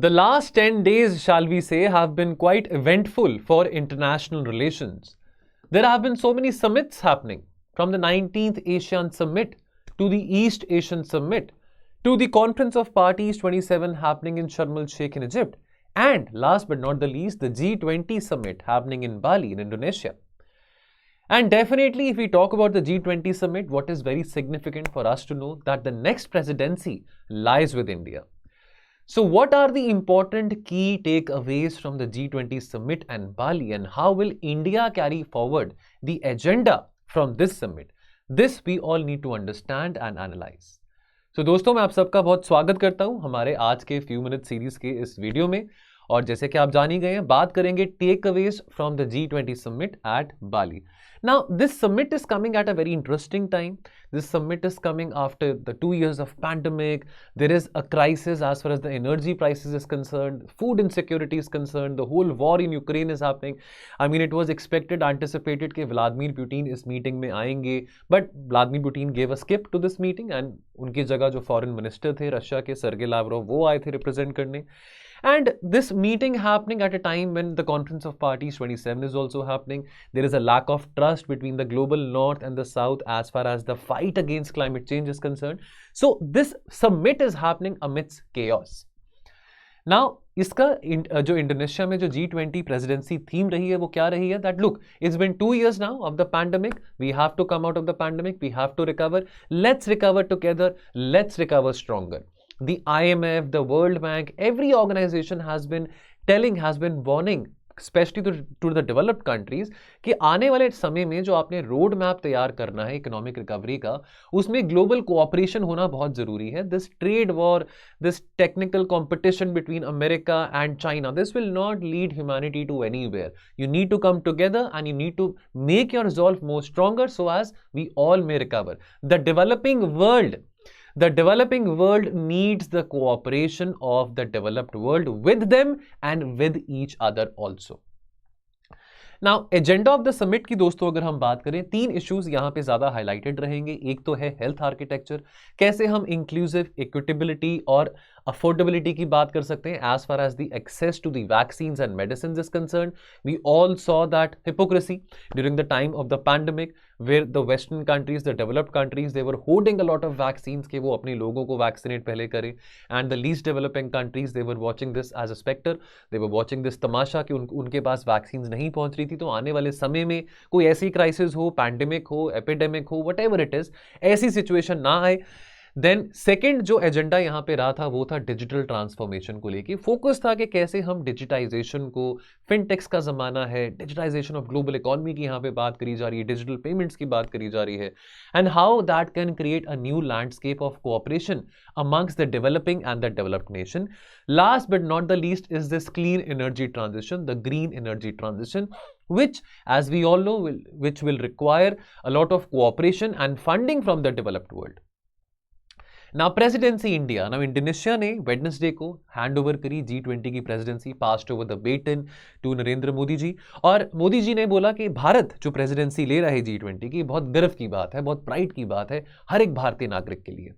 The last 10 days, shall we say, have been quite eventful for international relations. There have been so many summits happening, from the 19th ASEAN Summit to the East Asian Summit to the Conference of Parties 27 happening in Sharm el-Sheikh in Egypt, and last but not the least, the G20 Summit happening in Bali in Indonesia. And definitely, if we talk about the G20 Summit, what is very significant for us to know that the next presidency lies with India. So what are the important key takeaways from the G20 Summit and Bali, and how will India carry forward the agenda from this summit? This we all need to understand and analyze. So दोस्तों, मैं आप सबका बहुत स्वागत करता हूं हमारे आज के फ्यू मिनट सीरीज के इस वीडियो में। और जैसे कि आप जान ही गए हैं, बात करेंगे takeaways from the G20 summit at Bali. Now, this summit is coming at a very interesting time. This summit is coming after the 2 years of pandemic. There is a crisis as far as the energy prices is concerned, food insecurity is concerned, the whole war in Ukraine is happening. I mean, it was expected, anticipated कि Vladimir Putin इस meeting में आएंगे, but Vladimir Putin gave a skip to this meeting and उनकी जगह जो foreign minister थे Russia के सर्गे Lavrov, वो आए थे represent करने. And this meeting happening at a time when the Conference of Parties 27 is also happening. There is a lack of trust between the global north and the south as far as the fight against climate change is concerned. So this summit is happening amidst chaos. Now, इसका जो Indonesia में जो G20 presidency theme रही है वो क्या रही है? That look, it's been 2 years now of the pandemic. We have to come out of the pandemic. We have to recover. Let's recover together. Let's recover stronger. The IMF, the World Bank, every organization has been warning, especially to the developed countries, कि आने वाले समय में जो आपने road map तैयार करना है इकोनॉमिक रिकवरी का, उसमें ग्लोबल कोऑपरेशन होना बहुत जरूरी है. This trade war, this technical competition between America and China, this will not lead humanity to anywhere. You need to come together and you need to make your resolve more stronger so as we all may recover. The developing world needs the cooperation of the developed world with them and with each other also. Now, agenda of the summit की दोस्तों अगर हम बात करें, 3 issues यहाँ पे ज्यादा highlighted रहेंगे. एक तो है हेल्थ आर्किटेक्चर, कैसे हम इंक्लूसिव, इक्विटेबिलिटी और अफोर्डेबिलिटी की बात कर सकते हैं as far as the access to the vaccines and medicines is concerned. We all saw that hypocrisy during the time of the pandemic where the western countries, the developed countries, they were hoarding a lot of vaccines कि वो अपने लोगों को vaccinate पहले करें, and the least developing countries, they were watching this as a specter. They were watching this तमाशा कि उनके पास vaccines नहीं पहुंच रही थी. तो आने वाले समय में कोई ऐसी क्राइसिस हो, पैंडेमिक हो, एपिडेमिक हो, व्हाटएवर इट इज, ऐसी सिचुएशन ना आए. देन सेकेंड जो एजेंडा यहाँ पे रहा था वो था डिजिटल ट्रांसफॉर्मेशन को लेके. फोकस था कि कैसे हम डिजिटाइजेशन को, फिनटेक्स का जमाना है, डिजिटाइजेशन ऑफ ग्लोबल इकोनॉमी की यहाँ पे बात करी जा रही है, डिजिटल पेमेंट्स की बात करी जा रही है, and how that can create a new landscape of cooperation amongst the developing and the developed nation. Last but not the least is this clean energy transition, the green energy transition, which as we all know which will require a lot of cooperation and funding from the developed world. Now, presidency India. Now, Indonesia ने Wednesday को hand over करी G20 की presidency, passed over the baton to Narendra Modi ji. और मोदी जी ने बोला कि भारत जो presidency ले रहा है G20 की, बहुत गर्व की बात है, बहुत प्राइड की बात है हर एक भारतीय नागरिक के लिए.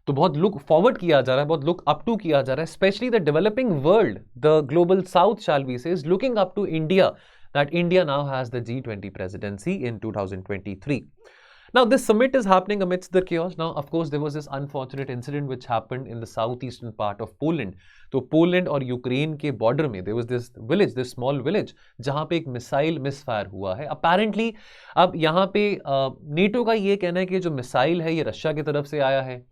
तो बहुत लुक फॉरवर्ड किया जा रहा है, बहुत लुक अप टू किया जा रहा है. Specially the developing world, the global south shall we say, is looking up to India, that India now has the G20 presidency in 2023. Now, this summit is happening amidst the chaos. Now, of course, there was this unfortunate incident which happened in the southeastern part of Poland. तो Poland और Ukraine के border में there was this village, this small village, जहाँ पे एक missile misfire हुआ है. Apparently अब यहाँ पे नेटो का ये कहना है कि जो मिसाइल है ये रशिया की तरफ से आया है.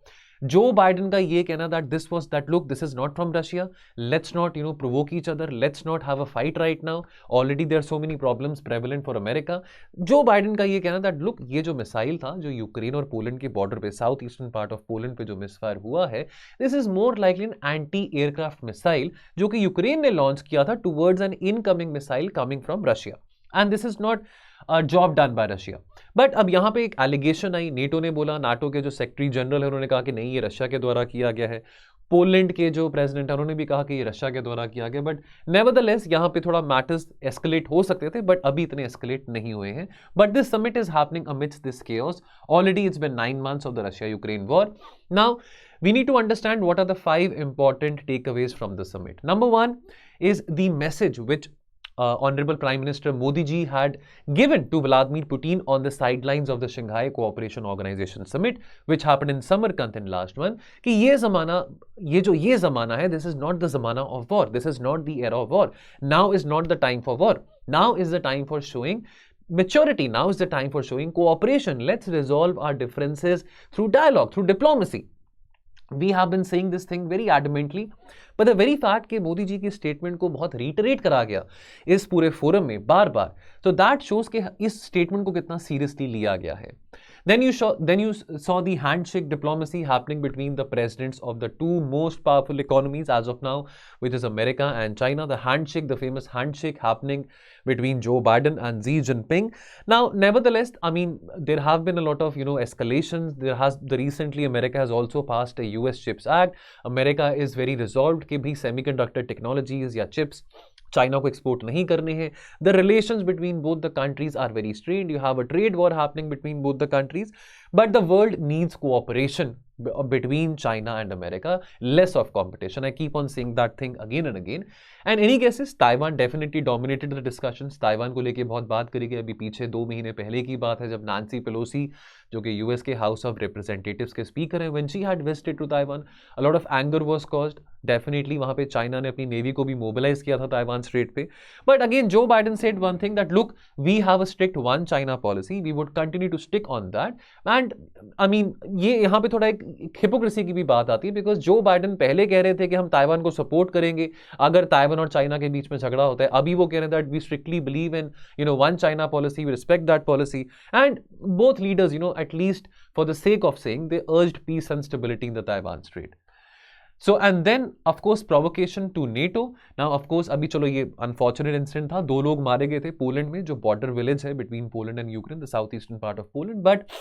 जो बाइडेन का ये कहना that look, this is not from Russia, let's not provoke each other, let's not have a fight right now, already there are so many problems prevalent for America. Joe Biden का ये कहना that look, ये जो missile था जो Ukraine और Poland के border पे, south eastern part of Poland पे जो मिसफायर हुआ है, this is more likely an anti aircraft missile जो कि यूक्रेन ने लॉन्च किया था towards an incoming missile coming from Russia, and this is not job done by Russia. But अब यहाँ पे एक एलिगेशन आई, नेटो ने बोला, नाटो के जो सेक्रेटरी जनरल है उन्होंने कहा कि नहीं, ये रशिया के द्वारा किया गया है. पोलैंड के जो प्रेसिडेंट है उन्होंने भी कहा कि ये रशिया के द्वारा किया गया. बट नेवरदलेस यहाँ पे थोड़ा मैटर्स एस्केलेट हो सकते थे, बट अभी इतने एस्केलेट नहीं हुए हैं. But this summit is happening amidst this chaos. Already it's been 9 months of the Russia Ukraine war. Now we need to understand what are the 5 important takeaways from the summit. Number 1 is the message which Honorable Prime Minister Modi ji had given to Vladimir Putin on the sidelines of the Shanghai Cooperation Organization Summit, which happened in Samarkand in last month, कि ये ज़माना है, this is not the ज़माना of war, this is not the era of war. Now is not the time for war. Now is the time for showing maturity. Now is the time for showing cooperation. Let's resolve our differences through dialogue, through diplomacy. We have been saying this thing very adamantly, but the very fact कि मोदी जी की statement को बहुत रिटरेट करा गया इस पूरे forum में बार बार, तो दैट शोज कि इस स्टेटमेंट को कितना सीरियसली लिया गया है. Then you saw the handshake diplomacy happening between the presidents of the 2 most powerful economies as of now, which is America and China. The handshake, the famous handshake happening between Joe Biden and Xi Jinping. Now, nevertheless, I mean, there have been a lot of, escalations. Recently America has also passed a US Chips Act. America is very resolved कि भी semiconductor technologies या chips China को export नहीं करने हैं. The relations between both the countries are very strained. You have a trade war happening between both the countries, but the world needs cooperation between China and America, less of competition. I keep on saying that thing again and again. And any cases, Taiwan definitely dominated the discussions. Taiwan को लेके बहुत बात करी गई. अभी पीछे 2 महीने पहले की बात है जब नांसी पेलोसी, जो कि यूएस के हाउस ऑफ रिप्रेजेंटेटिव्स के स्पीकर हैं, when she had visited to Taiwan, a lot of anger was caused. Definitely वहां पे चाइना ने अपनी नेवी को भी मोबिलाइज किया था ताइवान स्ट्रेट पे. But again Joe Biden said one thing that look, we have a strict one China policy, we would continue to stick on that. And I mean ये यहाँ पे थोड़ा एक हिपोक्रेसी की भी बात आती है, बिकॉज जो बाइडेन पहले कह रहे थे कि हम ताइवान को सपोर्ट करेंगे अगर ताइवान और चाइना के बीच में झगड़ा होता है, अभी वो कह रहे हैं that we strictly believe in one China policy, we respect that policy. And both leaders at least for the sake of saying they urged peace and stability in the Taiwan strait. So and then of course provocation to NATO. Now of course अभी चलो ये unfortunate incident था, 2 लोग मारे गए थे Poland में, जो बॉर्डर विलेज है between Poland and Ukraine, the southeastern part of Poland. But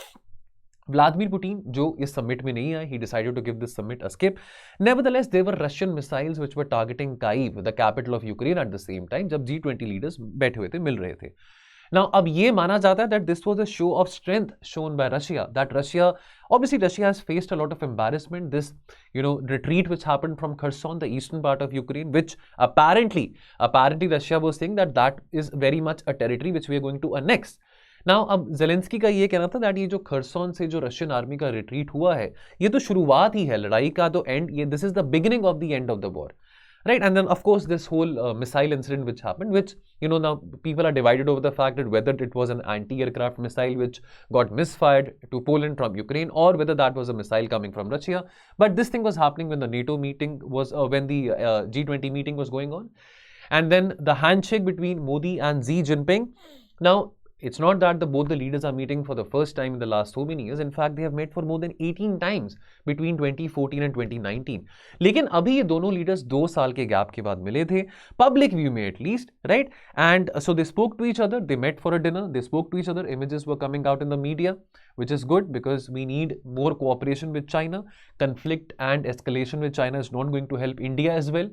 Vladimir Putin, जो इस summit में नहीं आए, he decided to give this summit a skip. Nevertheless, there were Russian missiles which were targeting Kyiv, the capital of Ukraine, at the same time जब G20 leaders बैठे हुए थे, मिल रहे थे. Now, अब ये माना जाता है that this was a show of strength shown by Russia. That obviously Russia has faced a lot of embarrassment. This, retreat which happened from Kherson, the eastern part of Ukraine, which apparently Russia was saying that is very much a territory which we are going to annex. Now, अब Zelensky का ये कहना था that ये जो खरसोन से जो Russian army का रिट्रीट हुआ है, ये तो शुरुआत ही है लड़ाई का, तो एंड ये this is the beginning of the end of the war. Right, and then of course this whole missile incident which happened, which now people are divided over the fact that whether it was an anti-aircraft missile which got misfired to Poland from Ukraine, or whether that was a missile coming from Russia. But this thing was happening when the NATO meeting was, when the G20 meeting was going on, and then the handshake between Modi and Xi Jinping. Now, it's not that both the leaders are meeting for the first time in the last so many years. In fact, they have met for more than 18 times between 2014 and 2019. लेकिन अभी ये दोनों leaders 2 साल के gap के बाद मिले थे, public view में at least, right? And so they spoke to each other, they met for a dinner, they spoke to each other, images were coming out in the media, which is good because we need more cooperation with China. Conflict and escalation with China is not going to help India as well.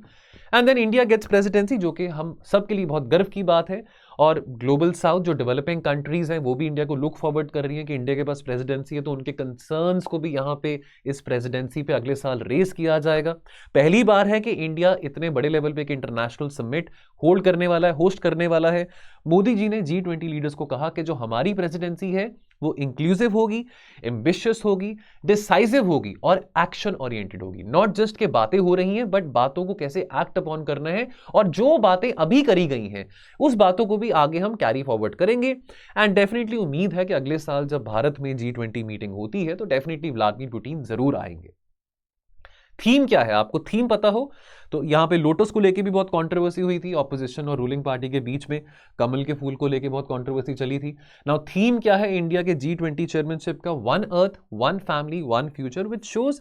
And then India gets presidency, जो कि हम सबके लिए बहुत गर्व की बात है. और ग्लोबल साउथ जो डेवलपिंग कंट्रीज हैं वो भी इंडिया को लुक फॉरवर्ड कर रही हैं कि इंडिया के पास प्रेसिडेंसी है, तो उनके कंसर्न्स को भी यहाँ पे इस प्रेसिडेंसी पे अगले साल रेस किया जाएगा. पहली बार है कि इंडिया इतने बड़े लेवल पे एक इंटरनेशनल समिट होल्ड करने वाला है, होस्ट करने वाला है. मोदी जी ने G20 लीडर्स को कहा कि जो हमारी प्रेसिडेंसी है वो इंक्लूसिव होगी, एम्बिशियस होगी, डिसाइसिव होगी और एक्शन ओरिएंटेड होगी. नॉट जस्ट के बातें हो रही हैं, बट बातों को कैसे एक्ट अपॉन करना है, और जो बातें अभी करी गई हैं उस बातों को भी आगे हम कैरी फॉरवर्ड करेंगे. एंड डेफिनेटली उम्मीद है कि अगले साल जब भारत में G20 मीटिंग होती है तो डेफिनेटली व्लादिमीर पुतिन जरूर आएंगे. थीम क्या है, आपको थीम पता हो तो यहाँ पे लोटस को लेके भी बहुत कंट्रोवर्सी हुई थी, ऑपोजिशन और रूलिंग पार्टी के बीच में कमल के फूल को लेके बहुत कंट्रोवर्सी चली थी. नाउ थीम क्या है इंडिया के G20 चेयरमैनशिप का? One earth, one family, one future, which shows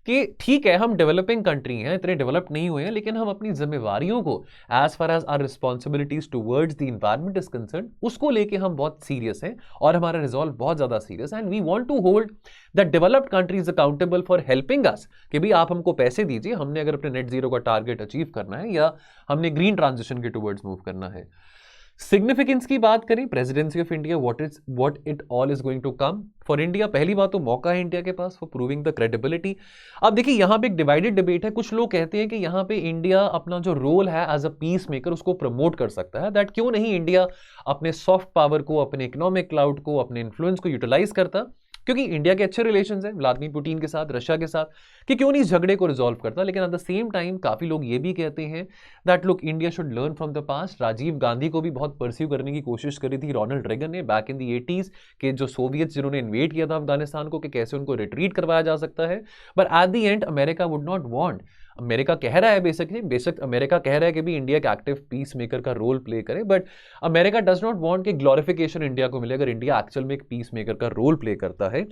कि ठीक है हम डेवलपिंग कंट्री हैं, इतने डेवलप नहीं हुए हैं, लेकिन हम अपनी जिम्मेवारियों को as far as our responsibilities towards the environment is concern, उसको लेके हम बहुत सीरियस हैं और हमारा रिजॉल्व बहुत ज्यादा सीरियस है. And we want to hold the developed countries accountable for helping us कि भाई आप हमको पैसे दीजिए, हमने अगर अपने नेट जीरो का टारगेट अचीव करना है या हमने ग्रीन ट्रांजिशन के टुवर्ड्स मूव करना है. सिग्निफिकेंस की बात करें, presidency of India, what it all is going to come for India. पहली बात तो मौका है इंडिया के पास फॉर प्रूविंग द क्रेडिबिलिटी। अब देखिए यहां पे एक डिवाइडेड डिबेट है, कुछ लोग कहते हैं कि यहां पे इंडिया अपना जो रोल है एज अ पीस मेकर उसको प्रमोट कर सकता है, दैट क्यों नहीं इंडिया अपने सॉफ्ट पावर को, अपने इकोनॉमिक क्लाउड को, अपने इन्फ्लुएंस को यूटिलाइज करता, क्योंकि इंडिया के अच्छे रिलेशंस हैं व्लादिमीर पुतिन के साथ, रशिया के साथ, कि क्यों नहीं इस झगड़े को रिजॉल्व करता। लेकिन एट द सेम टाइम काफी लोग ये भी कहते हैं that look India should learn from the past. Rajiv Gandhi को भी बहुत परस्यू करने की कोशिश करी थी रोनाल्ड रेगन ने बैक इन द 80s के जो सोवियट्स जिन्होंने इन्वेड किया था अफगानिस्तान को, कि कैसे उनको रिट्रीट करवाया जा सकता है। But at the end America would not want, America कह रहा है बेशक अमेरिका कह रहा है कि भी इंडिया एक एक्टिव पीस मेकर का रोल प्ले करे, but America does not want कि ग्लोरिफिकेशन इंडिया को मिले अगर इंडिया एक्चुअल में एक पीस मेकर का रोल प्ले करता है।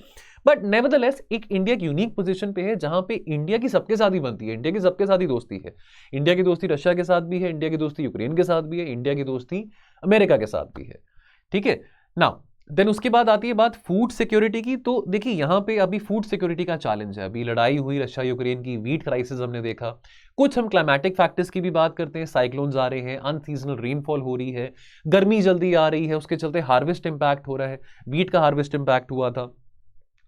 बट नेवरदलेस एक इंडिया की यूनिक पोजीशन पे है जहां पे इंडिया की सबके साथ ही बनती है, इंडिया की सबके साथ ही दोस्ती है। इंडिया की दोस्ती रशिया के साथ भी है, इंडिया की दोस्ती यूक्रेन के साथ भी है, इंडिया की दोस्ती अमेरिका के साथ भी है। ठीक है नाउ देन उसके बाद आती है बात फूड सिक्योरिटी की। तो देखिए यहां पे अभी फूड सिक्योरिटी का चैलेंज है, अभी लड़ाई हुई रशिया यूक्रेन की, वीट क्राइसिस हमने देखा, कुछ हम क्लाइमेटिक फैक्टर्स की भी बात करते हैं, साइक्लोन्स आ रहे हैं, अनसीजनल रेनफॉल हो रही है, गर्मी जल्दी आ रही है, उसके चलते हार्वेस्ट इंपैक्ट हो रहा है, वीट का हार्वेस्ट इंपैक्ट हुआ था।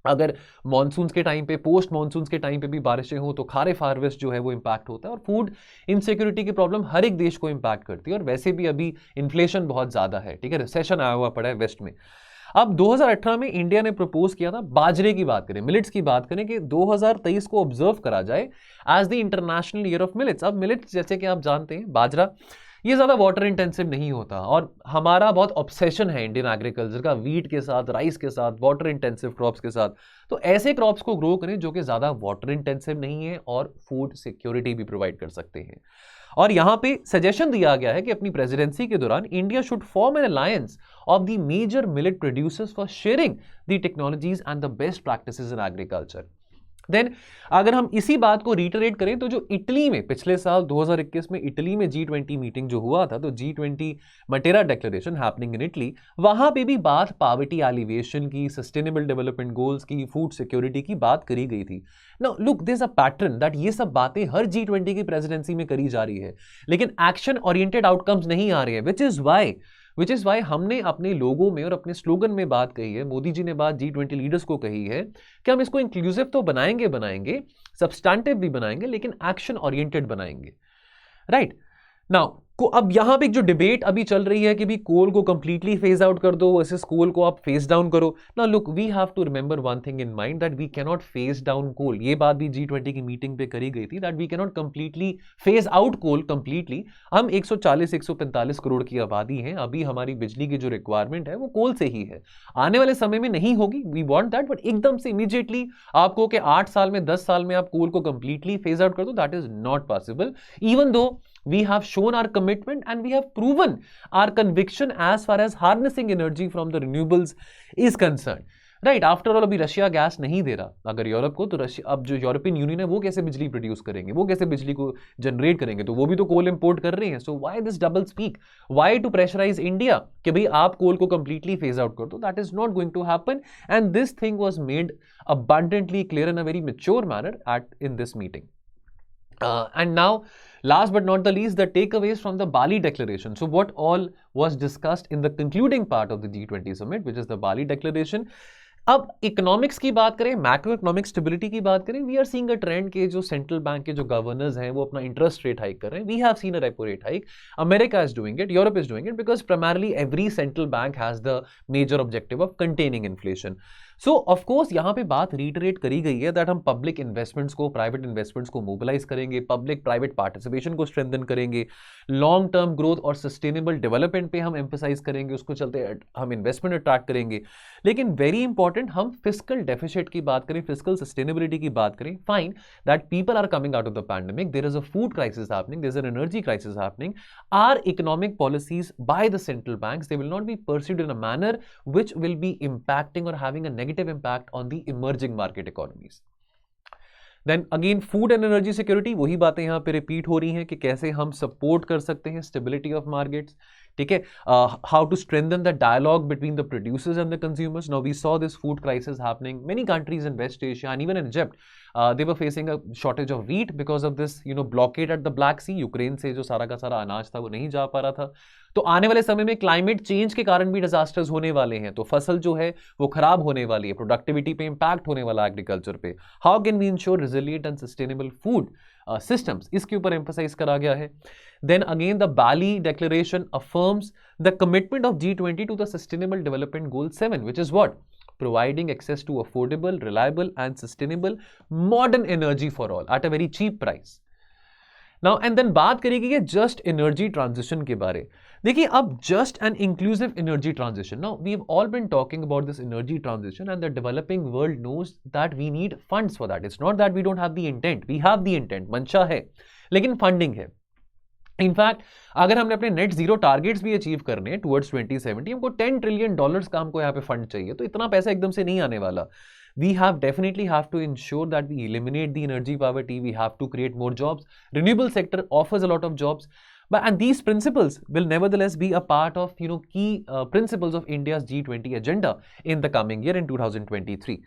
अगर मॉनसून्स के टाइम पे, पोस्ट मॉनसून्स के टाइम पे भी बारिशें हो तो खारिफ हार्वेस्ट जो है वो इंपैक्ट होता है, और फूड इनसिक्योरिटी की प्रॉब्लम हर एक देश को इंपैक्ट करती है। और वैसे भी अभी इन्फ्लेशन बहुत ज्यादा है, ठीक है, रिसेशन आया हुआ पड़ा है वेस्ट में। अब 2018 में इंडिया ने प्रपोज किया था, बाजरे की बात करें, मिलेट्स की बात करें, कि 2023 को ऑब्जर्व करा जाए as the international year of millets. अब मिलेट्स जैसे कि आप जानते हैं, बाजरा ये ज्यादा वाटर इंटेंसिव नहीं होता, और हमारा बहुत ऑब्सेशन है इंडियन एग्रीकल्चर का वीट के साथ, राइस के साथ, वाटर इंटेंसिव क्रॉप्स के साथ। तो ऐसे क्रॉप्स को ग्रो करें जो कि ज्यादा वाटर इंटेंसिव नहीं है और फूड सिक्योरिटी भी प्रोवाइड कर सकते हैं। और यहां पे सजेशन दिया गया है कि अपनी प्रेसिडेंसी के दौरान India should form an alliance of the major millet producers for sharing the technologies and the best practices in agriculture. Then अगर हम इसी बात को रिटरेट करें तो जो इटली में पिछले साल 2021 में इटली में G20 मीटिंग जो हुआ था, तो G20 Matera declaration happening in Italy, वहां पे भी बात पॉवर्टी एलिवेशन की, सस्टेनेबल डेवलपमेंट गोल्स की, फूड सिक्योरिटी की बात करी गई थी। Now look there is a pattern that ये सब बातें हर G20 की प्रेसिडेंसी में करी जा रही है, लेकिन एक्शन ओरिएंटेड आउटकम्स नहीं आ रहे हैं, विच इज वाई हमने अपने लोगों में और अपने स्लोगन में बात कही है, मोदी जी ने बात G20 लीडर्स को कही है कि हम इसको इंक्लूसिव तो बनाएंगे, सब्सटैंटिव भी बनाएंगे, लेकिन एक्शन ओरिएंटेड बनाएंगे, राइट। नाउ को अब यहां पे जो डिबेट अभी चल रही है कि भी कोल को कंप्लीटली फेज आउट कर दो वर्सेस कोल को आप फेज डाउन करो। Now look we have to remember one thing in mind that we can not phase down coal. ये बात भी G20 की मीटिंग पे करी गई थी that we can not completely phase out coal completely. हम 140-145 करोड़ की आबादी है, अभी हमारी बिजली की जो रिक्वायरमेंट है वो कोल से ही है, आने वाले समय में नहीं होगी, वी वांट दैट, बट एकदम से इमीडिएटली आपको कि 8 साल में 10 साल में आप कोल को कंप्लीटली फेज आउट कर दो, that is not possible, even though we have shown our commitment and we have proven our conviction as far as harnessing energy from the renewables is concerned, right? After all, अभी Russia gas नहीं दे रहा अगर Europe को, तो Russia, अब जो European union है वो कैसे बिजली प्रोड्यूस करेंगे, वो कैसे बिजली को जनरेट करेंगे, तो वो भी तो कोल इंपोर्ट कर रहे हैं। So why this double speak, why to pressurise India कि भाई आप कोल को कंप्लीटली फेज आउट कर दो, that is not going to happen, and this thing was made abundantly clear in a very mature manner in this meeting. And now, last but not the least, the takeaways from the Bali Declaration. So what all was discussed in the concluding part of the G20 summit, which is the Bali Declaration. अब economics की बात करें, macro economic stability की बात करें, we are seeing a trend के जो central bank के जो गवर्नर्स हैं वो अपना इंटरेस्ट रेट हाइक कर रहे हैं। We have seen a repo rate hike, America is doing it, Europe is doing it, because primarily every central bank has the major objective of containing inflation. So of course यहां पे बात reiterate करी गई है that हम public investments को, private investments को mobilise करेंगे, पब्लिक प्राइवेट पार्टिसिपेशन को स्ट्रेंथन करेंगे, लॉन्ग टर्म ग्रोथ और सस्टेनेबल डेवलपमेंट पे हम एम्फसाइज करेंगे, उसको चलते हम इन्वेस्टमेंट अट्रैक्ट करेंगे। लेकिन वेरी इंपॉर्टेंट, हम फिस्कल डेफिसिट की बात करें, फिस्कल सस्टेनेबिलिटी की बात करें, fine that people are coming out of the pandemic, there is a food crisis happening, there is an energy crisis happening, our economic policies by the central banks, they will not be pursued in a manner which will be impacting or having a negative impact on the emerging market economies. Then again, food and energy security, वही बातें यहाँ पे repeat हो रही हैं कि कैसे हम सपोर्ट कर सकते हैं स्टेबिलिटी ऑफ मार्केट्स, ठीक है, how to strengthen the dialogue between the producers and the consumers. Now we saw this food crisis happening many countries in West Asia and even in Egypt. They were facing a shortage of wheat because of this, blockade at the Black Sea. Ukraine से जो सारा का सारा अनाज था वो नहीं जा पा रहा था. तो आने वाले समय में क्लाइमेट चेंज के कारण भी डिजास्टर्स होने वाले हैं, तो फसल जो है वो खराब होने वाली है, प्रोडक्टिविटी पे इंपैक्ट होने वाला एग्रीकल्चर पे. How can we ensure resilient and sustainable food systems, इसके ऊपर emphasize करा गया है. Then again the Bali Declaration affirms the commitment of G20 to the Sustainable Development Goal 7, which is what? Providing access to affordable, reliable and sustainable modern energy for all at a very cheap price. Now and then बात करेगी ये just energy transition के बारे. देखिए अब just an inclusive energy transition. Now we have all been talking about this energy transition and the developing world knows that we need funds for that. It's not that we don't have the intent. We have the intent. मंशा है, लेकिन funding है. In fact अगर हमने अपने net zero targets भी achieve करने हैं टुवर्ड्स 2070, हमको $10 ट्रिलियन का हमको यहाँ पे फंड चाहिए. तो इतना पैसा एकदम से नहीं आने वाला. We definitely have to ensure that we eliminate the energy poverty. We have to create more jobs. Renewable sector offers a lot of jobs. And these principles will nevertheless be a part of key principles of India's G20 agenda in the coming year in 2023.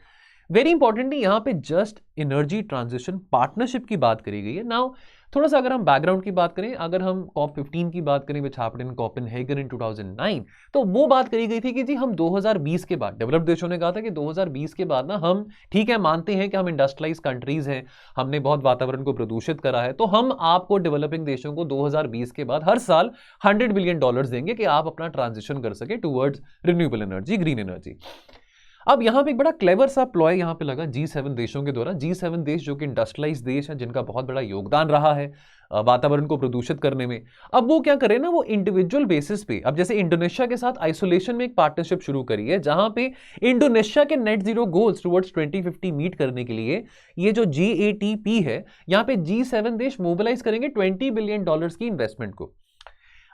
Very importantly, यहाँ पे just energy transition partnership की बात करी गई है. Now थोड़ा सा अगर हम बैकग्राउंड की बात करें, अगर हम COP15 की बात करें which happened in Copenhagen in 2009, तो वो बात करी गई थी कि जी हम 2020 के बाद, डेवलप्ड देशों ने कहा था कि 2020 के बाद ना हम ठीक है मानते हैं कि हम इंडस्ट्रियलाइज कंट्रीज हैं, हमने बहुत वातावरण को प्रदूषित करा है, तो हम आपको डेवलपिंग देशों को 2020 के बाद हर साल $100 बिलियन देंगे कि आप अपना ट्रांजिशन कर सके towards renewable energy, green energy. अब यहां पे एक बड़ा क्लेवर सा प्लॉय यहां पे लगा G7 देशों के द्वारा. G7 देश जो कि इंडस्ट्रियलाइज देश हैं, जिनका बहुत बड़ा योगदान रहा है वातावरण को प्रदूषित करने में. अब वो क्या करें ना, वो इंडिविजुअल बेसिस पे, अब जैसे इंडोनेशिया के साथ आइसोलेशन में एक पार्टनरशिप शुरू करी है, जहां पे इंडोनेशिया के net zero goals towards 2050 meet करने के लिए ये जो GATP है, यहां पे G7 देश मोबिलाइज करेंगे $20 बिलियन की इन्वेस्टमेंट को.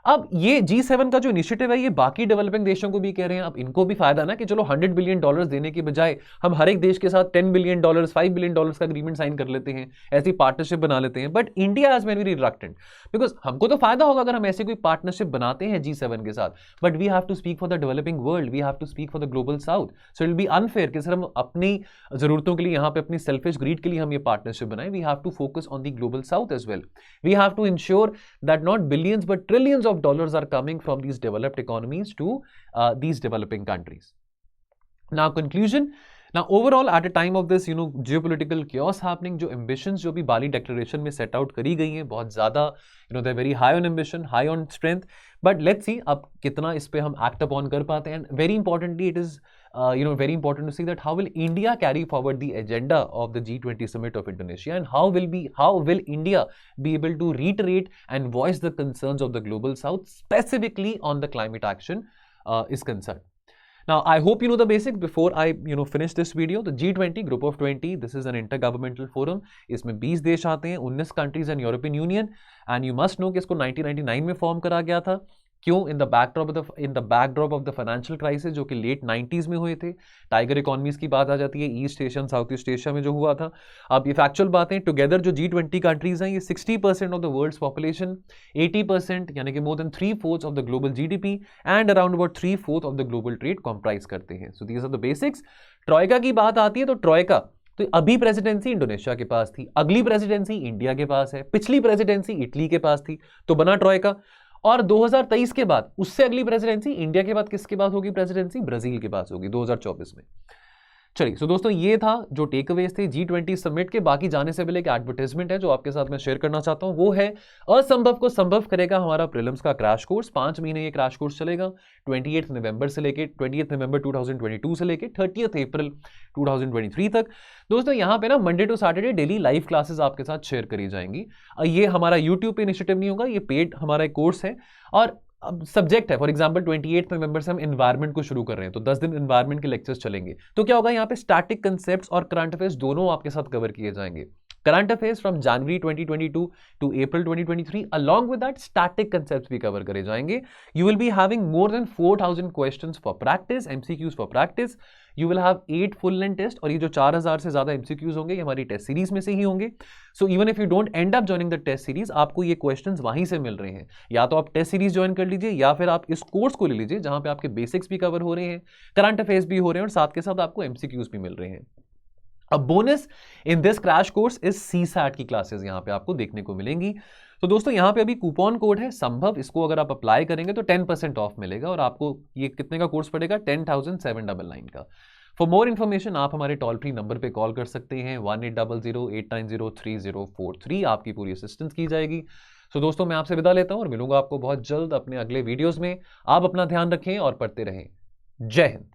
अब ये G7 का जो इनिशिएटिव है, ये बाकी डेवलपिंग देशों को भी कह रहे हैं. अब इनको भी फायदा ना कि चलो $100 बिलियन देने के बजाय हम हर एक देश के साथ $10 बिलियन, $5 बिलियन का अग्रीमेंट साइन कर लेते हैं, ऐसी पार्टनरशिप बना लेते हैं. But India has been very reluctant, because हमको तो फायदा होगा अगर हम ऐसे कोई पार्टनरशिप बनाते हैं G7 के साथ, but we have to speak for the developing world, we have to speak for the global south. So it will be unfair कि सर हम अपनी जरूरतों के लिए, यहाँ पे अपनी सेल्फिश ग्रीड के लिए हम ये पार्टनरशिप बनाएं. We have to focus on the global south as well. We have to ensure that not billions but trillions of dollars are coming from these developed economies to these developing countries. Now conclusion. Now overall at a time of this geopolitical chaos happening, जो ambitions जो भी बाली declaration में set out करी गई हैं, बहुत ज़्यादा they're very high on ambition, high on strength, but let's see अब कितना इस पे हम act upon कर पाते हैं. And very importantly it is very important to see that how will India carry forward the agenda of the G20 summit of Indonesia, and how will India be able to reiterate and voice the concerns of the global south, specifically on the climate action is concerned. Now, I hope you know the basics. Before I finish this video, the G20 Group of 20, this is an intergovernmental forum. इसमें 20 देश आते हैं, 19 countries and European Union, and you must know कि इसको 1999 में form करा गया था. क्यों? In the backdrop of the financial crisis जो कि लेट 90s में हुए थे. टाइगर इकोनॉमीज की बात आ जाती है, east Asia, south east Asia में जो हुआ था. अब ये फैक्चुअल बातें, टुगेदर जो G20 कंट्रीज हैं, ये 60% ऑफ द वर्ल्ड्स पॉपुलेशन, 80% यानी कि more than 3/4 of the global GDP and around about 3/4 of the global trade comprise करते हैं. So these are the basics. Troika की बात आती है तो ट्रॉयका, तो अभी प्रेसिडेंसी इंडोनेशिया के पास थी, अगली प्रेसिडेंसी इंडिया के पास है, पिछली प्रेसिडेंसी इटली के पास थी, तो बना ट्रॉयका. और 2023 के बाद उससे अगली प्रेसिडेंसी इंडिया के बाद किसके पास होगी प्रेसिडेंसी? ब्राजील के पास होगी 2024 में. चलिए, सो दोस्तों ये था जो टेकअवेज थे G20 समिट के. बाकी जाने से पहले एक एडवर्टाइजमेंट है जो आपके साथ मैं शेयर करना चाहता हूं, वो है असंभव को संभव करेगा हमारा प्रीलिम्स का क्रैश कोर्स. 5 महीने ये क्रैश कोर्स चलेगा 28 नवंबर 2022 से लेके 30 अप्रैल 2023 तक. दोस्तों यहाँ पे ना Monday to Saturday daily live classes आपके साथ शेयर करी जाएंगी. ये हमारा यूट्यूब पे इनिशिएटिव नहीं होगा, ये पेड हमारा एक कोर्स है. और अब सब्जेक्ट है, फॉर एग्जांपल 28 नवंबर से हम एनवायरनमेंट को शुरू कर रहे हैं, तो 10 दिन एनवायरनमेंट के लेक्चर्स चलेंगे. तो क्या होगा, यहाँ पे स्टैटिक कंसेप्ट्स और करंट अफेयर्स दोनों आपके साथ कवर किए जाएंगे. Current affairs from January 2022 to April 2023 along with that static concepts भी कवर करे जाएंगे. You will be having more than 4000 questions for practice, MCQs for practice. You will have 8 full length test, और ये जो 4000 से ज्यादा एमसीक्यूज होंगे ये हमारी टेस्ट सीरीज में से ही होंगे. So even if you don't end up joining the test series, आपको ये क्वेश्चंस वहीं से मिल रहे हैं. या तो आप टेस्ट सीरीज ज्वाइन कर लीजिए, या फिर आप इस कोर्स को ले लीजिए जहां पे आपके बेसिक्स भी कवर हो रहे हैं, करंट अफेयर्स भी हो रहे हैं, और साथ के साथ आपको एमसीक्यूज भी मिल रहे हैं. अब bonus in this crash course is CSAT की क्लासेस यहां पे आपको देखने को मिलेंगी. तो दोस्तों यहां पे अभी कूपन कोड है संभव, इसको अगर आप अप्लाई करेंगे तो 10% ऑफ मिलेगा, और आपको ये कितने का कोर्स पड़ेगा, 10,799 का. फॉर मोर इन्फॉर्मेशन आप हमारे टोल फ्री नंबर पे कॉल कर सकते हैं 1800-890-3043. आपकी पूरी असिस्टेंस की जाएगी. सो दोस्तों मैं आपसे विदा लेता हूं और मिलूंगा आपको बहुत जल्द अपने अगले वीडियोस में. आप अपना ध्यान रखें और पढ़ते रहें. जय हिंद.